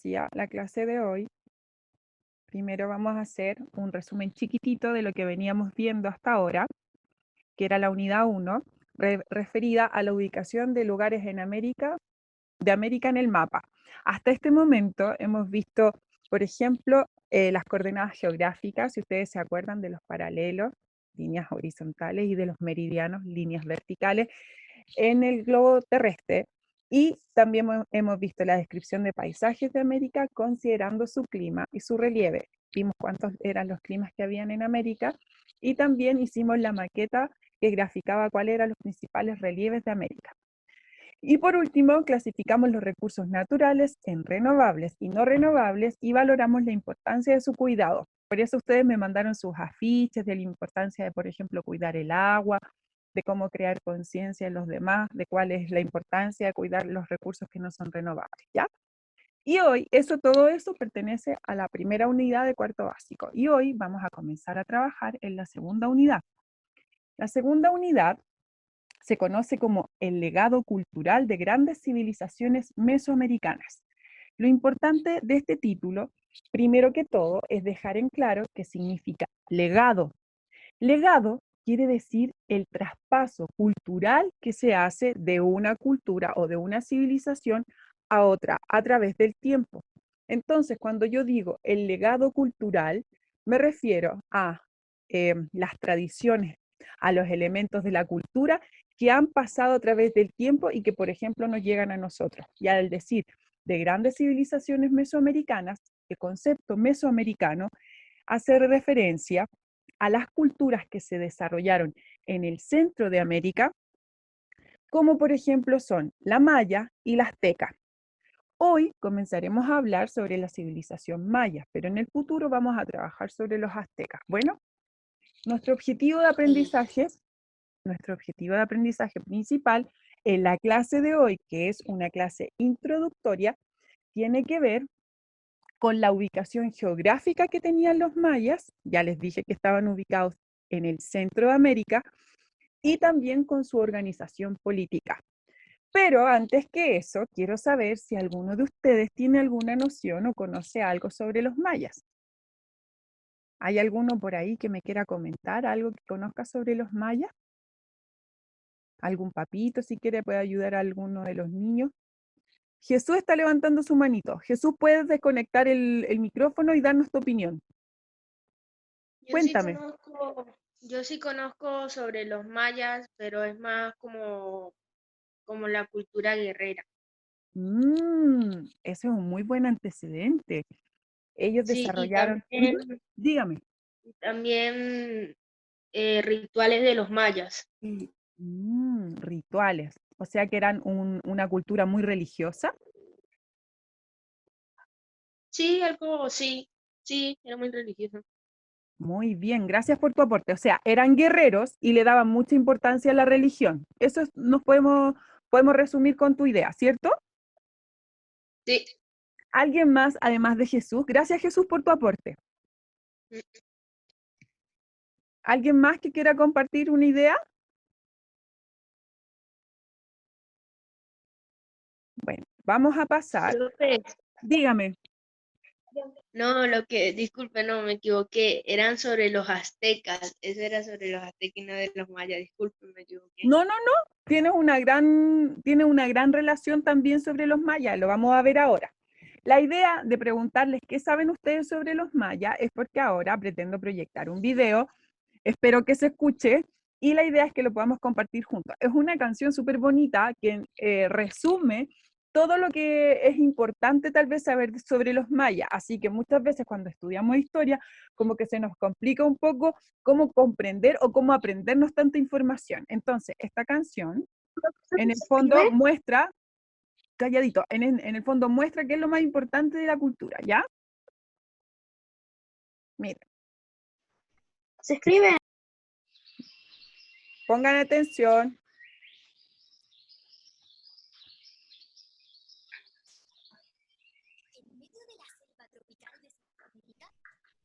decía, la clase de hoy, primero vamos a hacer un resumen chiquitito de lo que veníamos viendo hasta ahora, que era la unidad 1, referida a la ubicación de lugares en América, de América en el mapa. Hasta este momento hemos visto, por ejemplo, las coordenadas geográficas, si ustedes se acuerdan de los paralelos, líneas horizontales, y de los meridianos, líneas verticales, en el globo terrestre. Y también hemos visto la descripción de paisajes de América considerando su clima y su relieve. Vimos cuántos eran los climas que habían en América y también hicimos la maqueta que graficaba cuáles eran los principales relieves de América. Y por último, clasificamos los recursos naturales en renovables y no renovables y valoramos la importancia de su cuidado. Por eso ustedes me mandaron sus afiches de la importancia de, por ejemplo, cuidar el agua, de cómo crear conciencia en los demás, de cuál es la importancia de cuidar los recursos que no son renovables, ¿ya? Y hoy, todo eso pertenece a la primera unidad de cuarto básico. Y hoy vamos a comenzar a trabajar en la segunda unidad. La segunda unidad se conoce como el legado cultural de grandes civilizaciones mesoamericanas. Lo importante de este título, primero que todo, es dejar en claro qué significa legado. Legado quiere decir el traspaso cultural que se hace de una cultura o de una civilización a otra a través del tiempo. Entonces, cuando yo digo el legado cultural, me refiero a las tradiciones, a los elementos de la cultura que han pasado a través del tiempo y que, por ejemplo, nos llegan a nosotros. Y al decir de grandes civilizaciones mesoamericanas, el concepto mesoamericano hace referencia a las culturas que se desarrollaron en el centro de América, como por ejemplo son la maya y la azteca. Hoy comenzaremos a hablar sobre la civilización maya, pero en el futuro vamos a trabajar sobre los aztecas. Bueno, nuestro objetivo de aprendizaje, nuestro objetivo de aprendizaje principal en la clase de hoy, que es una clase introductoria, tiene que ver con la ubicación geográfica que tenían los mayas, ya les dije que estaban ubicados en el centro de América, y también con su organización política. Pero antes que eso, quiero saber si alguno de ustedes tiene alguna noción o conoce algo sobre los mayas. ¿Hay alguno por ahí que me quiera comentar algo que conozca sobre los mayas? ¿Algún papito, si quiere, puede ayudar a alguno de los niños? Jesús está levantando su manito. Jesús, ¿puedes desconectar el micrófono y darnos tu opinión? Yo sí Cuéntame. conozco, yo sí conozco sobre los mayas, pero es más como la cultura guerrera. Ese es un muy buen antecedente. Ellos Sí, desarrollaron, ujú, dígame. también rituales de los mayas. Rituales, o sea que eran una cultura muy religiosa. Sí, algo, sí, sí, era muy religioso. Muy bien, gracias por tu aporte. O sea, eran guerreros y le daban mucha importancia a la religión. Nos podemos resumir con tu idea, ¿cierto? Sí. ¿Alguien más, además de Jesús? Gracias, Jesús, por tu aporte. ¿Alguien más que quiera compartir una idea? Bueno, vamos a pasar. Profe, Dígame. no, disculpe, no, me equivoqué, eran sobre los aztecas, eso era sobre los aztecas y no de los mayas, disculpe, me equivoqué. No, no, no. Tiene una gran relación también sobre los mayas. Lo vamos a ver ahora. La idea de preguntarles qué saben ustedes sobre los mayas es porque ahora pretendo proyectar un video. Espero que se escuche y la idea es que lo podamos compartir juntos. Es una canción súper bonita que resume todo lo que es importante tal vez saber sobre los mayas. Así que muchas veces cuando estudiamos historia, como que se nos complica un poco cómo comprender o cómo aprendernos tanta información. Entonces, esta canción en el ¿Se fondo escribe? muestra, calladito, en el fondo muestra qué es lo más importante de la cultura, ¿ya? Miren, Se escribe. pongan atención. En medio de la selva tropical de Centroamérica,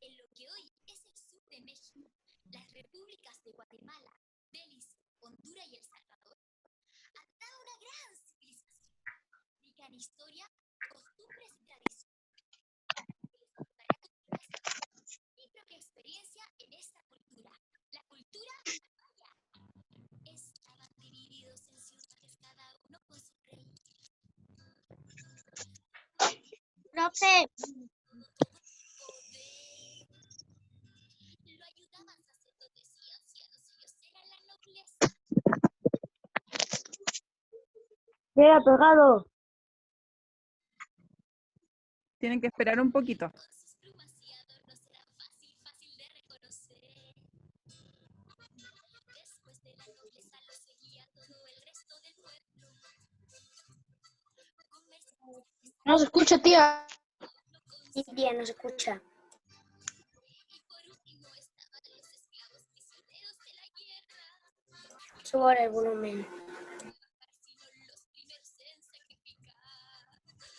en lo que hoy es el sur de México, las repúblicas de Guatemala, Belice, Honduras y El Salvador, habita una gran civilización, rica en historia, costumbres y tradiciones. Profe, Lo ayudaban sacerdotes y ancianos, ellos eran la nobleza. llega pegado. Tienen que esperar un poquito. Con sus plumas y adornos era fácil de reconocer. Después de la nobleza lo seguía todo el resto del pueblo. No se escucha, tía. Tía, no se escucha. Y por último estaban los esclavos prisioneros de la guerra. Sube el volumen. Sino los primeros en sacrificar.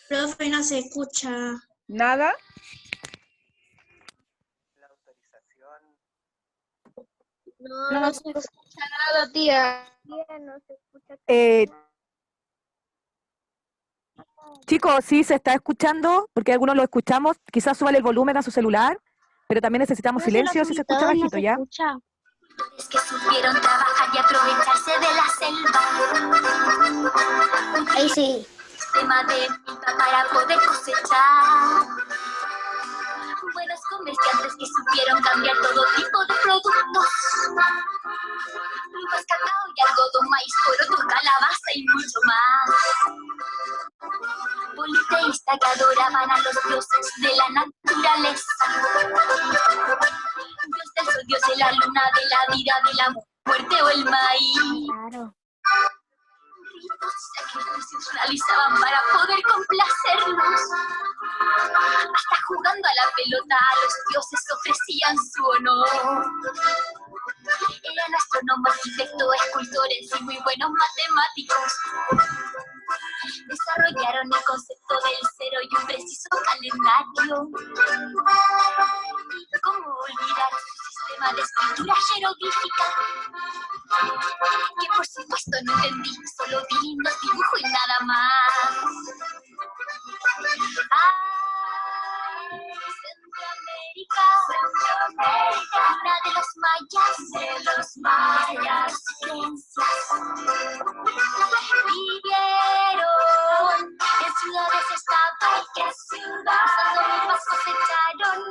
Profe, no se escucha. ¿Nada? La autorización. No se escucha nada, tía. Tía, no se escucha. Chicos, sí se está escuchando, porque algunos lo escuchamos. Quizás súbale el volumen a su celular, pero también necesitamos silencio si se escucha bajito, ¿ya? Es que supieron trabajar y aprovecharse de la selva. Ahí sí. Sistema de milpa para poder cosechar. Buenos comerciantes que supieron cambiar todo tipo de productos. Uvas, cacao y algodón, maíz, poroto, calabaza y mucho más. Politeístas que adoraban a los dioses de la naturaleza. Dios del sol, Dios de la luna, de la vida, de la muerte o el maíz. Claro. Ritos y sacrificios realizaban para poder complacerlos. Hasta jugando a la pelota a los dioses ofrecían su honor. Eran astrónomos, arquitectos, escultores y muy buenos matemáticos. Desarrollaron el concepto del cero y un preciso calendario. ¿Y cómo olvidar su sistema de escritura jeroglífica? Que por supuesto no entendí, solo vi los dibujos y nada más. ¡Ay, Centroamérica! Una de los mayas, creencias. Vivieron en ciudades estados, usando milpas cosecharon, y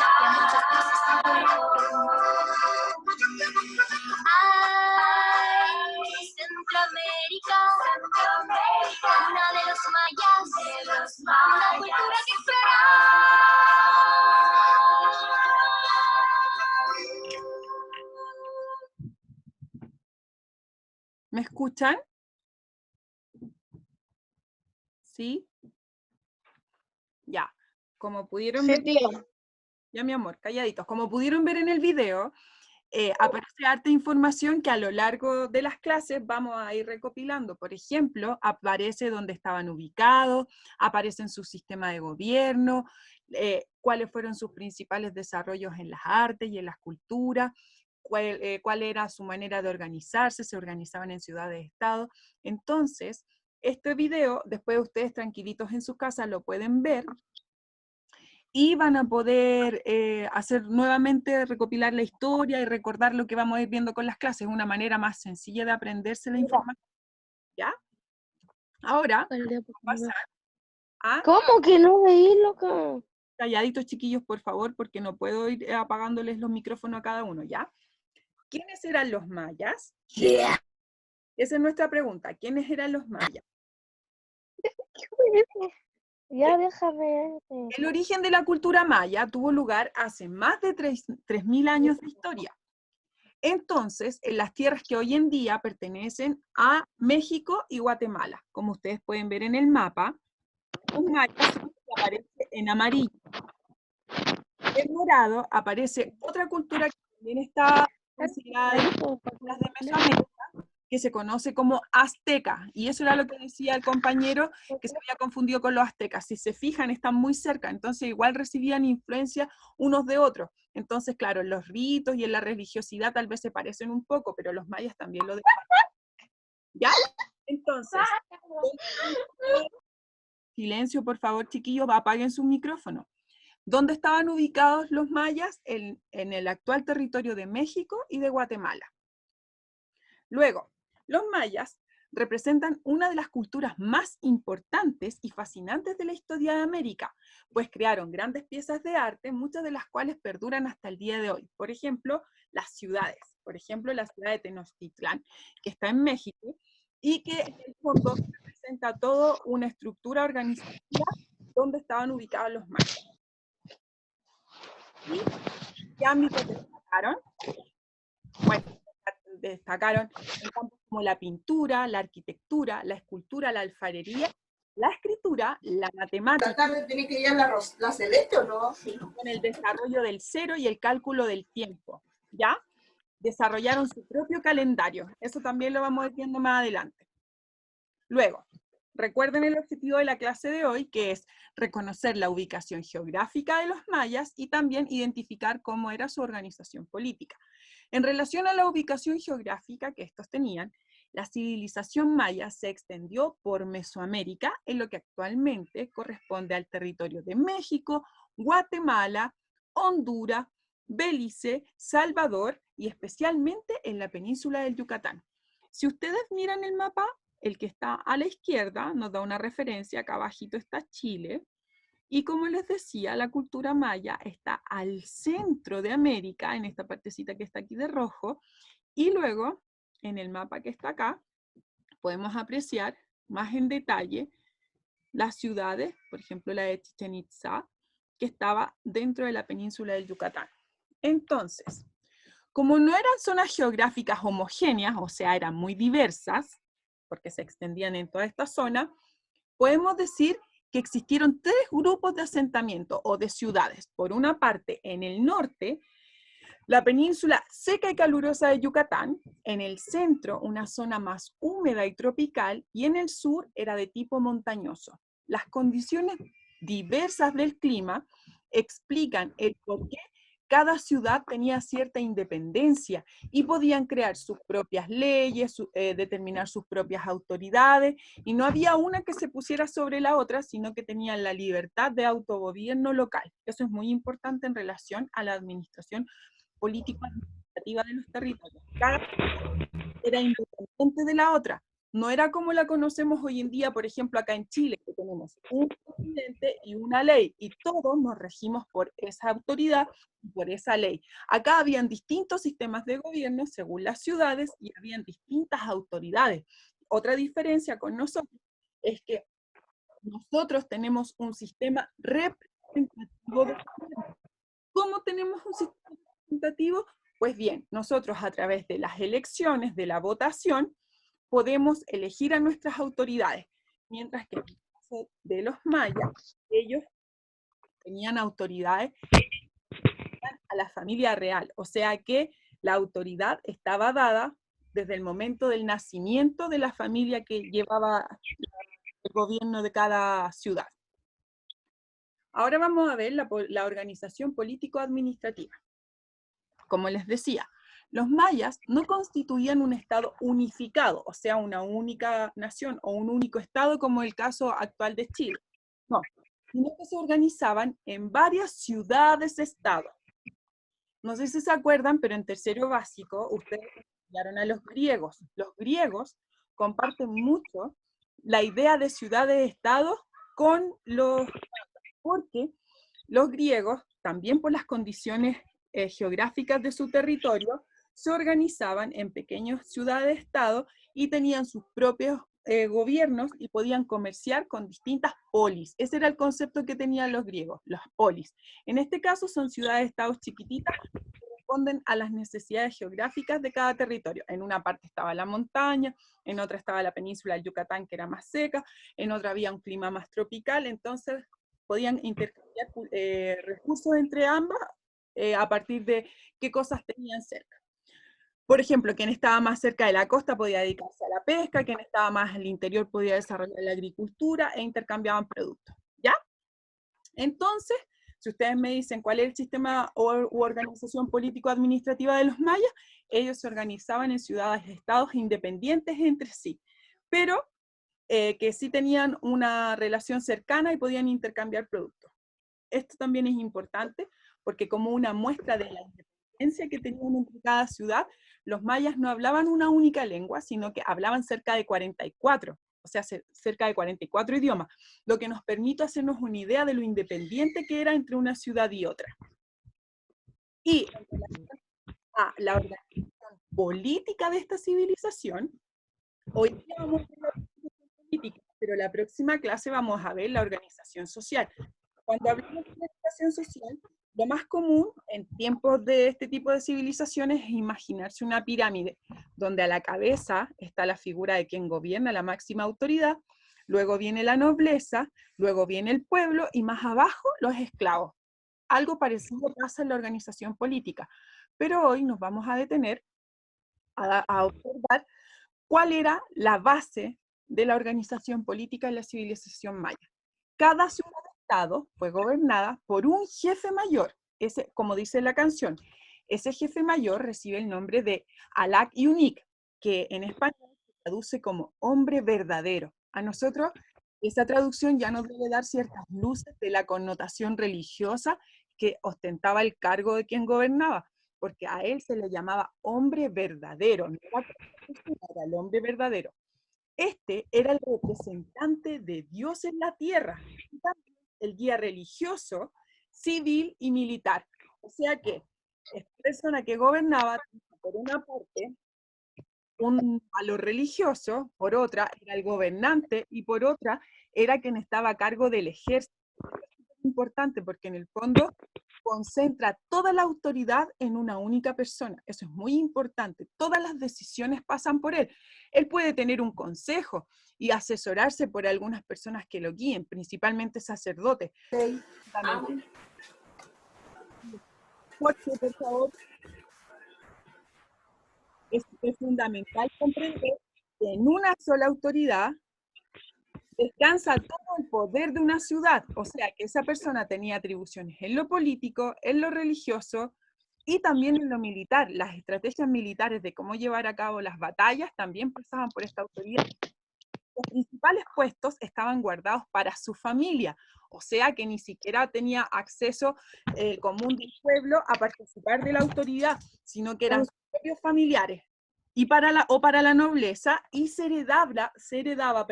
a muchos dioses adoraron. ¡Ay, Centroamérica! Una de los mayas, una cultura que ¿Me escuchan? ¿Sí? Ya. Como pudieron ver, tía. ya mi amor, calladitos. Como pudieron ver en el video, aparece harta información que a lo largo de las clases vamos a ir recopilando. Por ejemplo, aparece dónde estaban ubicados, aparece en su sistema de gobierno, cuáles fueron sus principales desarrollos en las artes y en las culturas, cuál era su manera de organizarse, se organizaban en ciudades-estado. Entonces, este video, después ustedes tranquilitos en su casa lo pueden ver, y van a poder hacer nuevamente, recopilar la historia y recordar lo que vamos a ir viendo con las clases, una manera más sencilla de aprenderse la información. ¿Ya? Ahora, vamos a pasar a... ¿Cómo que no veí, loca? Calladitos, chiquillos, por favor, porque no puedo ir apagándoles los micrófonos a cada uno, ¿ya? ¿Quiénes eran los mayas? Esa es nuestra pregunta. ¿Quiénes eran los mayas? Ya déjame. El origen de la cultura maya tuvo lugar hace más de 3.000 años de historia. Entonces, en las tierras que hoy en día pertenecen a México y Guatemala, como ustedes pueden ver en el mapa, un maya aparece en amarillo. En morado aparece otra cultura que también está considerada de las de Mesoamérica, que se conoce como azteca, y eso era lo que decía el compañero, que se había confundido con los aztecas. Si se fijan, están muy cerca, entonces igual recibían influencia unos de otros. Entonces, claro, en los ritos y en la religiosidad tal vez se parecen un poco, pero los mayas también lo dejan. ¿Ya? Entonces, silencio, por favor, chiquillos, apaguen sus micrófonos. ¿Dónde estaban ubicados los mayas? En el actual territorio de México y de Guatemala. Luego, los mayas representan una de las culturas más importantes y fascinantes de la historia de América, pues crearon grandes piezas de arte, muchas de las cuales perduran hasta el día de hoy. Por ejemplo, las ciudades. Por ejemplo, la ciudad de Tenochtitlán, que está en México, y que en el fondo representa toda una estructura organizativa donde estaban ubicados los mayas. ¿Y qué ámbitos destacaron? Bueno, destacaron en campos como la pintura, la arquitectura, la escultura, la alfarería, la escritura, la matemática. ¿La tarde tiene que ir a la celeste o no? Con el desarrollo del cero y el cálculo del tiempo, ¿ya? Desarrollaron su propio calendario. Eso también lo vamos a ir viendo más adelante. Luego, recuerden el objetivo de la clase de hoy, que es reconocer la ubicación geográfica de los mayas y también identificar cómo era su organización política. En relación a la ubicación geográfica que estos tenían, la civilización maya se extendió por Mesoamérica, en lo que actualmente corresponde al territorio de México, Guatemala, Honduras, Belice, Salvador y especialmente en la península del Yucatán. Si ustedes miran el mapa, el que está a la izquierda nos da una referencia, acá abajito está Chile, y como les decía, la cultura maya está al centro de América, en esta partecita que está aquí de rojo, y luego, en el mapa que está acá, podemos apreciar más en detalle las ciudades, por ejemplo la de Chichén Itzá, que estaba dentro de la península del Yucatán. Entonces, como no eran zonas geográficas homogéneas, o sea, eran muy diversas, porque se extendían en toda esta zona, podemos decir que existieron tres grupos de asentamiento o de ciudades. Por una parte, en el norte, la península seca y calurosa de Yucatán, en el centro una zona más húmeda y tropical, y en el sur era de tipo montañoso. Las condiciones diversas del clima explican el por qué cada ciudad tenía cierta independencia y podían crear sus propias leyes, determinar sus propias autoridades, y no había una que se pusiera sobre la otra, sino que tenían la libertad de autogobierno local. Eso es muy importante en relación a la administración político-administrativa de los territorios. Cada ciudad era independiente de la otra. No era como la conocemos hoy en día, por ejemplo, acá en Chile, que tenemos un presidente y una ley, y todos nos regimos por esa autoridad y por esa ley. Acá habían distintos sistemas de gobierno según las ciudades y habían distintas autoridades. Otra diferencia con nosotros es que nosotros tenemos un sistema representativo de gobierno. ¿Cómo tenemos un sistema representativo? Pues bien, nosotros a través de las elecciones, de la votación, podemos elegir a nuestras autoridades, mientras que en el caso de los mayas, ellos tenían autoridades a la familia real, o sea que la autoridad estaba dada desde el momento del nacimiento de la familia que llevaba el gobierno de cada ciudad. Ahora vamos a ver la organización político-administrativa. Como les decía, los mayas no constituían un estado unificado, o sea, una única nación o un único estado como el caso actual de Chile. No, sino que se organizaban en varias ciudades-estado. No sé si se acuerdan, pero en tercero básico ustedes estudiaron a los griegos. Los griegos comparten mucho la idea de ciudades-estado con los... porque los griegos, también por las condiciones geográficas de su territorio, se organizaban en pequeñas ciudades-estado y tenían sus propios gobiernos y podían comerciar con distintas polis. Ese era el concepto que tenían los griegos, las polis. En este caso son ciudades-estados chiquititas que responden a las necesidades geográficas de cada territorio. En una parte estaba la montaña, en otra estaba la península del Yucatán, que era más seca, en otra había un clima más tropical, entonces podían intercambiar recursos entre ambas a partir de qué cosas tenían cerca. Por ejemplo, quien estaba más cerca de la costa podía dedicarse a la pesca, quien estaba más al interior podía desarrollar la agricultura e intercambiaban productos, ¿ya? Entonces, si ustedes me dicen cuál es el sistema u organización político-administrativa de los mayas, ellos se organizaban en ciudades-estados independientes entre sí, pero que sí tenían una relación cercana y podían intercambiar productos. Esto también es importante porque como una muestra de la independencia diferencia que tenían entre cada ciudad, los mayas no hablaban una única lengua, sino que hablaban cerca de 44, o sea, cerca de 44 idiomas, lo que nos permite hacernos una idea de lo independiente que era entre una ciudad y otra. Y en relación a la organización política de esta civilización, hoy día vamos a ver la organización política, pero la próxima clase vamos a ver la organización social. Cuando hablamos de organización social, lo más común en tiempos de este tipo de civilizaciones es imaginarse una pirámide, donde a la cabeza está la figura de quien gobierna, la máxima autoridad, luego viene la nobleza, luego viene el pueblo, y más abajo los esclavos. Algo parecido pasa en la organización política, pero hoy nos vamos a detener a observar cuál era la base de la organización política de la civilización maya. Cada ciudad-estado fue gobernada por un jefe mayor, ese, como dice la canción, ese jefe mayor recibe el nombre de Alak Yunik, que en español se traduce como hombre verdadero. A nosotros esa traducción ya nos debe dar ciertas luces de la connotación religiosa que ostentaba el cargo de quien gobernaba, porque a él se le llamaba hombre verdadero, no era el hombre verdadero. Este era el representante de Dios en la tierra, y también el guía religioso, civil y militar. O sea que esta persona que gobernaba, por una parte, un valor religioso, por otra era el gobernante, y por otra era quien estaba a cargo del ejército. Es importante porque en el fondo concentra toda la autoridad en una única persona. Eso es muy importante. Todas las decisiones pasan por él. Él puede tener un consejo y asesorarse por algunas personas que lo guíen, principalmente sacerdotes. Jorge, por favor. Es fundamental comprender que en una sola autoridad descansa todo el poder de una ciudad, o sea que esa persona tenía atribuciones en lo político, en lo religioso y también en lo militar. Las estrategias militares de cómo llevar a cabo las batallas también pasaban por esta autoridad. Los principales puestos estaban guardados para su familia, o sea que ni siquiera tenía acceso común del pueblo a participar de la autoridad, sino que eran sus propios familiares. Y para la nobleza, y se heredaba,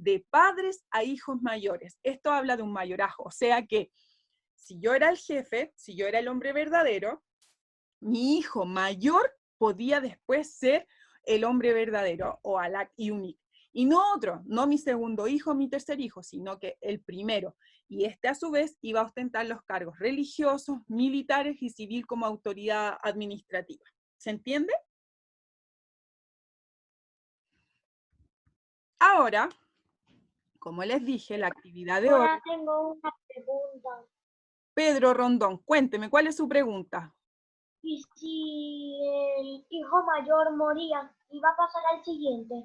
de padres a hijos mayores. Esto habla de un mayorazgo, o sea que si yo era el jefe, si yo era el hombre verdadero, mi hijo mayor podía después ser el hombre verdadero, o Alak Yunik. Y no otro, no mi segundo hijo, mi tercer hijo, sino que el primero. Y este a su vez iba a ostentar los cargos religiosos, militares y civil como autoridad administrativa. ¿Se entiende? Ahora, como les dije, la actividad de hoy... Ahora tengo una pregunta. Pedro Rondón, cuénteme, ¿cuál es su pregunta? ¿Y si el hijo mayor moría, iba a pasar al siguiente?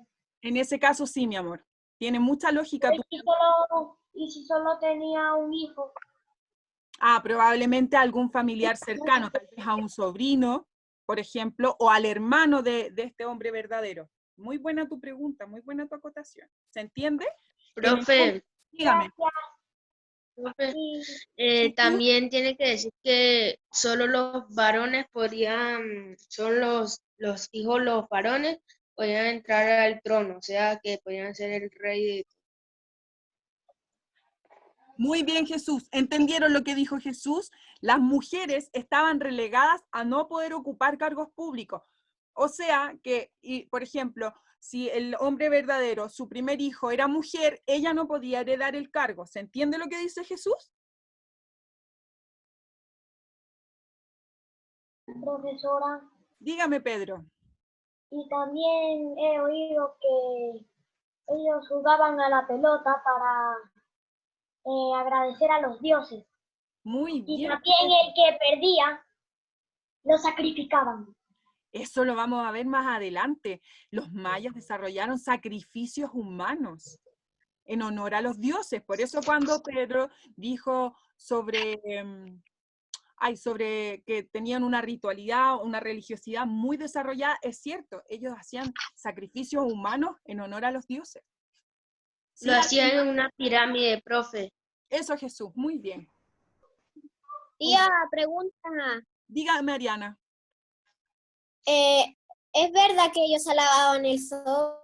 En ese caso sí, mi amor. Tiene mucha lógica. ¿Y si solo tenía un hijo? Ah, probablemente a algún familiar cercano, tal vez a un sobrino, por ejemplo, o al hermano de este hombre verdadero. Muy buena tu pregunta, muy buena tu acotación. ¿Se entiende? Profe, Dígame. profe, también tiene que decir que solo los varones podían, solo los hijos, los varones, podían entrar al trono, o sea que podían ser el rey de... Muy bien, Jesús. ¿Entendieron lo que dijo Jesús? Las mujeres estaban relegadas a no poder ocupar cargos públicos. O sea que, por ejemplo, si el hombre verdadero, su primer hijo era mujer, ella no podía heredar el cargo. ¿Se entiende lo que dice Jesús? Profesora, Dígame, Pedro. y también he oído que ellos jugaban a la pelota para agradecer a los dioses. Muy Y bien. también el que perdía, lo sacrificaban. Eso lo vamos a ver más adelante. Los mayas desarrollaron sacrificios humanos en honor a los dioses. Por eso cuando Pedro dijo sobre que tenían una ritualidad, una religiosidad muy desarrollada, es cierto, ellos hacían sacrificios humanos en honor a los dioses. ¿Sí? Lo hacían en una pirámide, profe. Eso, Jesús, muy bien. Tía, pregunta. Dígame, Mariana. ¿Es verdad que ellos alababan el sol?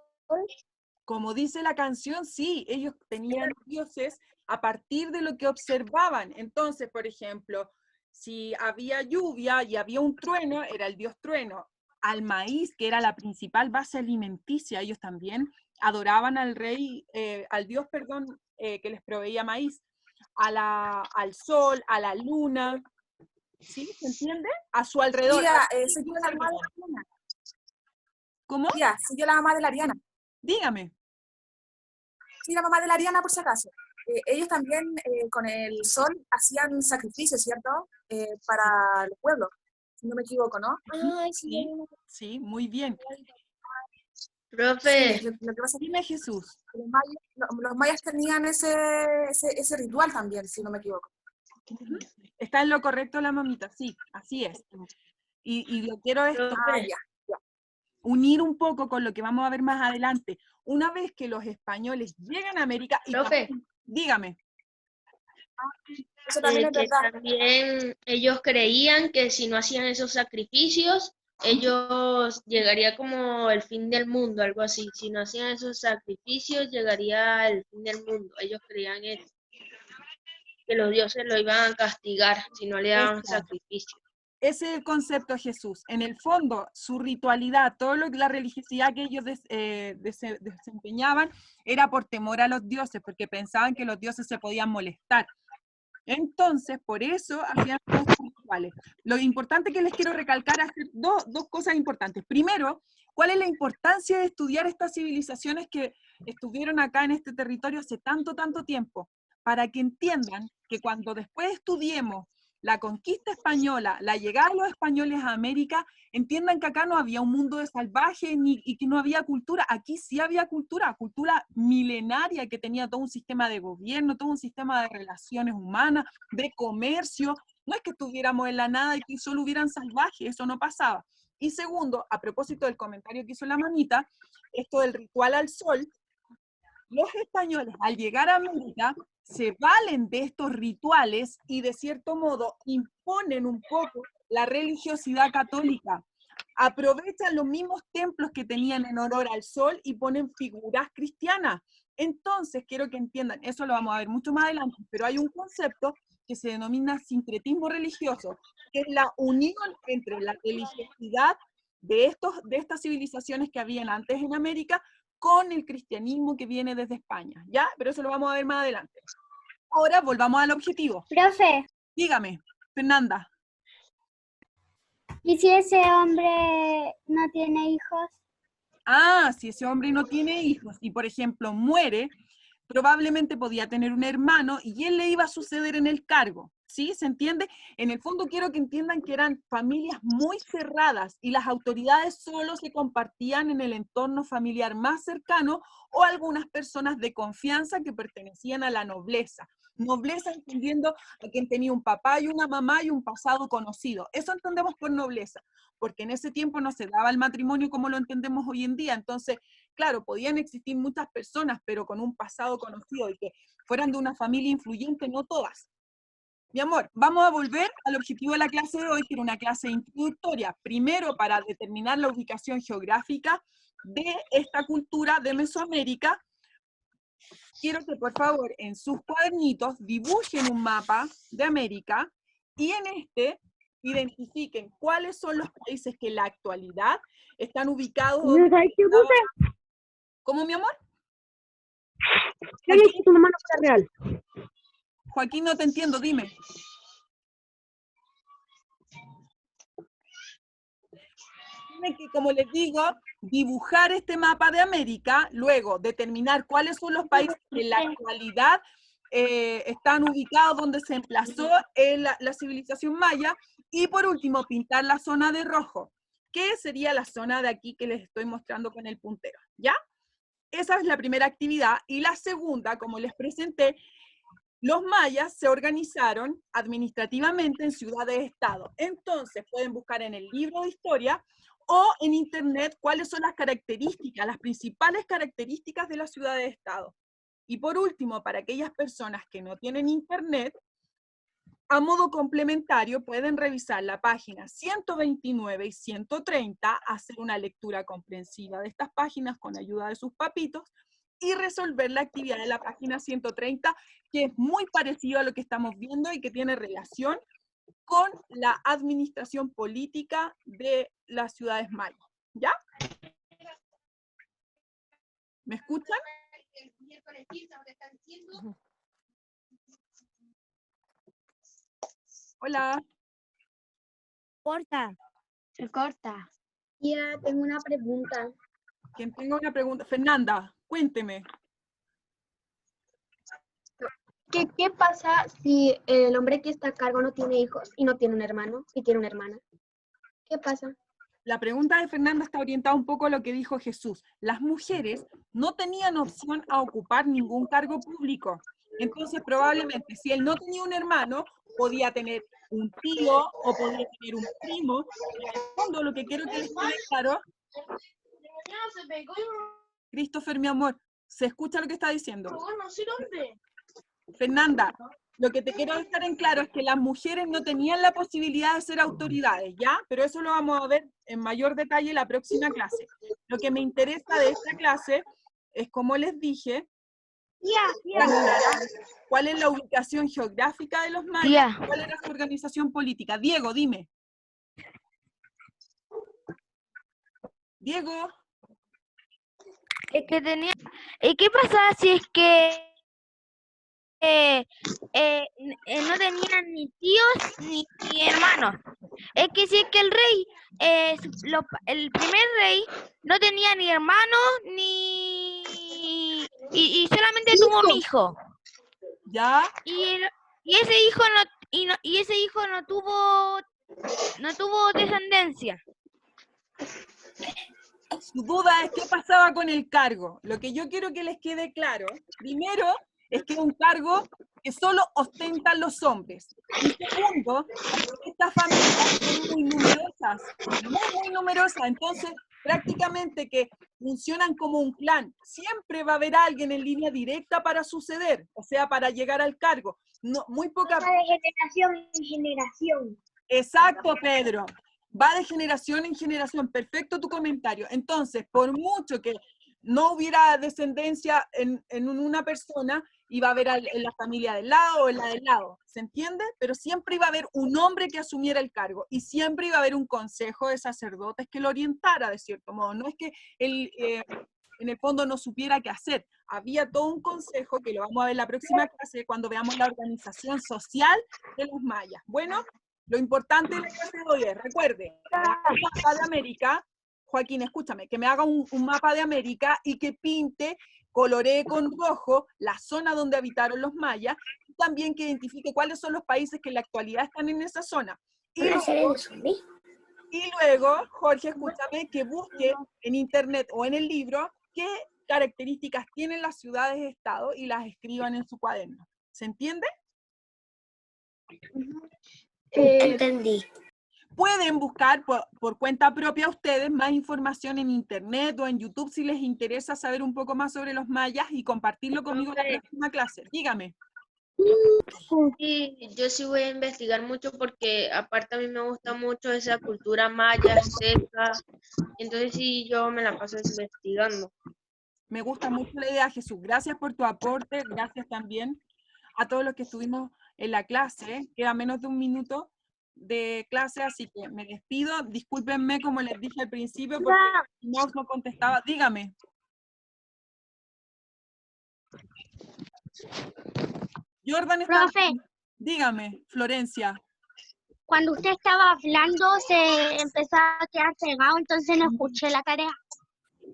Como dice la canción, sí, ellos tenían dioses a partir de lo que observaban. Entonces, por ejemplo, si había lluvia y había un trueno, era el dios trueno. Al maíz, que era la principal base alimenticia, ellos también adoraban al rey, al dios, perdón, que les proveía maíz. Al sol, a la luna, ¿sí? ¿Se entiende? A su alrededor. Tía, soy yo la mamá de la Ariana. ¿Cómo? Tía, soy yo la mamá de la Ariana. Dígame. Soy la mamá de la Ariana, por si acaso. Ellos también con el sol hacían sacrificios, ¿cierto? Para los pueblos, si no me equivoco, ¿no? Ay, Sí, sí, muy bien. Profe, Sí, lo que pasa es Dime, Jesús. que los mayas tenían ese ritual también, si no me equivoco. Está en lo correcto la mamita, sí, así es. Y lo quiero esto, profe, unir un poco con lo que vamos a ver más adelante. Una vez que los españoles llegan a América, y profe, dígame. Eso también es que verdad. también ellos creían que si no hacían esos sacrificios, ellos llegaría como el fin del mundo, algo así. Si no hacían esos sacrificios, llegaría el fin del mundo. Ellos creían eso, que los dioses lo iban a castigar si no le daban Eso. sacrificio. Ese es el concepto de Jesús. En el fondo, su ritualidad, la religiosidad que ellos desempeñaban era por temor a los dioses, porque pensaban que los dioses se podían molestar. Entonces, por eso hacían estos rituales. Lo importante que les quiero recalcar es dos cosas importantes. Primero, ¿cuál es la importancia de estudiar estas civilizaciones que estuvieron acá en este territorio hace tanto, tanto tiempo? Para que entiendan que cuando después estudiemos la conquista española, la llegada de los españoles a América, entiendan que acá no había un mundo de salvajes y que no había cultura. Aquí sí había cultura milenaria que tenía todo un sistema de gobierno, todo un sistema de relaciones humanas, de comercio. No es que estuviéramos en la nada y que solo hubieran salvajes, eso no pasaba. Y segundo, a propósito del comentario que hizo la mamita, esto del ritual al sol, los españoles al llegar a América se valen de estos rituales y de cierto modo imponen un poco la religiosidad católica. Aprovechan los mismos templos que tenían en honor al sol y ponen figuras cristianas. Entonces, quiero que entiendan, eso lo vamos a ver mucho más adelante, pero hay un concepto que se denomina sincretismo religioso, que es la unión entre la religiosidad de estas civilizaciones que habían antes en América con el cristianismo que viene desde España, ¿ya? Pero eso lo vamos a ver más adelante. Ahora volvamos al objetivo. Profe, Dígame, Fernanda. ¿y si ese hombre no tiene hijos? Ah, si ese hombre no tiene hijos y, por ejemplo, muere, probablemente podía tener un hermano y él le iba a suceder en el cargo. ¿Sí? ¿Se entiende? En el fondo quiero que entiendan que eran familias muy cerradas y las autoridades solo se compartían en el entorno familiar más cercano o algunas personas de confianza que pertenecían a la nobleza. Nobleza entendiendo a quien tenía un papá y una mamá y un pasado conocido. Eso entendemos por nobleza, porque en ese tiempo no se daba el matrimonio como lo entendemos hoy en día. Entonces, claro, podían existir muchas personas, pero con un pasado conocido y que fueran de una familia influyente, no todas. Mi amor, vamos a volver al objetivo de la clase de hoy, que era una clase introductoria. Primero, para determinar la ubicación geográfica de esta cultura de Mesoamérica, quiero que por favor en sus cuadernitos dibujen un mapa de América y en este identifiquen cuáles son los países que en la actualidad están ubicados. ¿Cómo, mi amor? Joaquín, no te entiendo, dime. Tiene que, como les digo, dibujar este mapa de América, luego determinar cuáles son los países que en la actualidad están ubicados donde se emplazó la civilización maya, y por último pintar la zona de rojo, que sería la zona de aquí que les estoy mostrando con el puntero, ¿ya? Esa es la primera actividad, y la segunda, como les presenté, los mayas se organizaron administrativamente en ciudades-estado. Entonces pueden buscar en el libro de historia o en internet cuáles son las características, las principales características de las ciudades-estado. Y por último, para aquellas personas que no tienen internet, a modo complementario, pueden revisar la página 129 y 130, hacer una lectura comprensiva de estas páginas con ayuda de sus papitos y resolver la actividad de la página 130, que es muy parecido a lo que estamos viendo y que tiene relación con la administración política de las ciudades mayas. ¿Ya? ¿Me escuchan? Hola. Corta. Se corta. Ya tengo una pregunta. Quien tenga una pregunta. Fernanda, cuénteme. ¿Qué pasa si el hombre que está a cargo no tiene hijos y no tiene un hermano y tiene una hermana? ¿Qué pasa? La pregunta de Fernanda está orientada un poco a lo que dijo Jesús. Las mujeres no tenían opción a ocupar ningún cargo público. Entonces, probablemente, si él no tenía un hermano, podía tener un tío o podía tener un primo. En el fondo, lo que quiero que les quede claro, Christopher, mi amor, ¿se escucha lo que está diciendo? Fernanda, lo que te quiero dejar en claro es que las mujeres no tenían la posibilidad de ser autoridades, ¿ya? Pero eso lo vamos a ver en mayor detalle en la próxima clase. Lo que me interesa de esta clase es, como les dije, cuál es la ubicación geográfica de los mayas, cuál era su organización política. Diego, dime. Diego. Es que tenía... ¿Y qué pasaba si es que no tenían ni tíos ni hermanos? Es que si es que el rey, el primer rey, no tenía ni hermanos ni... Y solamente tuvo un hijo. ¿Ya? Y ese hijo no tuvo descendencia. Su duda es qué pasaba con el cargo. Lo que yo quiero que les quede claro, primero, es que es un cargo que solo ostentan los hombres. Y segundo, estas familias son muy numerosas, muy numerosas. Entonces, prácticamente que funcionan como un clan. Siempre va a haber alguien en línea directa para suceder, o sea, para llegar al cargo. No, muy poca... De generación en generación. Exacto, Pedro. Va de generación en generación. Perfecto tu comentario. Entonces, por mucho que no hubiera descendencia en una persona, iba a haber en la familia del lado o en la del lado. ¿Se entiende? Pero siempre iba a haber un hombre que asumiera el cargo y siempre iba a haber un consejo de sacerdotes que lo orientara de cierto modo. No es que él en el fondo no supiera qué hacer. Había todo un consejo que lo vamos a ver en la próxima clase cuando veamos la organización social de los mayas. Bueno, lo importante de la clase de hoy es, recuerde, un mapa de América. Joaquín, escúchame, que me haga un mapa de América y que pinte, coloree con rojo la zona donde habitaron los mayas, y también que identifique cuáles son los países que en la actualidad están en esa zona. Y luego, Jorge, escúchame, que busque en internet o en el libro qué características tienen las ciudades-estado y las escriban en su cuaderno. ¿Se entiende? Entendí. Pueden buscar por cuenta propia ustedes más información en internet o en YouTube si les interesa saber un poco más sobre los mayas y compartirlo conmigo en la próxima clase. Dígame. Sí, yo sí voy a investigar mucho porque aparte a mí me gusta mucho esa cultura maya, seca. Entonces sí, yo me la paso investigando. Me gusta mucho la idea, Jesús. Gracias por tu aporte. Gracias también a todos los que estuvimos en la clase. Queda menos de un minuto de clase, así que me despido. Discúlpenme, como les dije al principio, porque no contestaba. Dígame. Jordan está... Profe. Dígame, Florencia. Cuando usted estaba hablando se empezó a quedar pegado, entonces no escuché la tarea.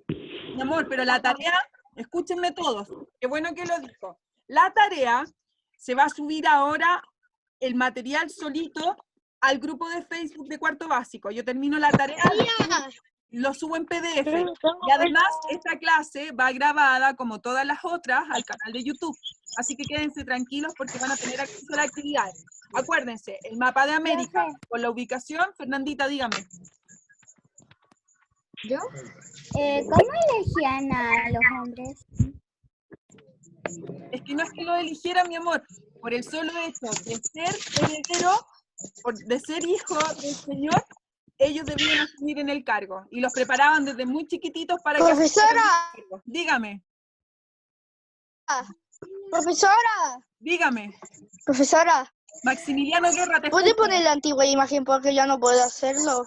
Mi amor, pero la tarea, escúchenme todos, qué bueno que lo dijo. La tarea se va a subir ahora el material solito al grupo de Facebook de cuarto básico. Yo termino la tarea, lo subo en PDF. Y además, esta clase va grabada, como todas las otras, al canal de YouTube. Así que quédense tranquilos porque van a tener acceso a la actividad. Acuérdense, el mapa de América con la ubicación. Fernandita, dígame. ¿Yo? ¿Cómo elegían a los hombres? Es que no es que lo eligiera, mi amor. por el solo hecho de ser heredero, de ser hijo del Señor, ellos debían asumir en el cargo, y los preparaban desde muy chiquititos para que... Profesora, Dígame, profesora, dígame. Maximiliano Guerra, te ¿puede escucho. poner la antigua imagen porque ya no puedo hacerlo?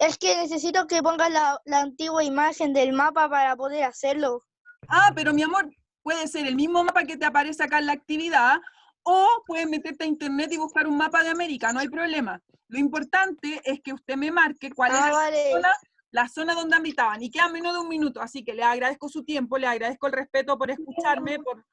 Es que necesito que pongas la antigua imagen del mapa para poder hacerlo. Ah, pero mi amor, puede ser el mismo mapa que te aparece acá en la actividad, o puedes meterte a internet y buscar un mapa de América, no hay problema. Lo importante es que usted me marque cuál es Vale. la zona donde habitaban, y queda menos de un minuto, así que le agradezco su tiempo, le agradezco el respeto por escucharme, por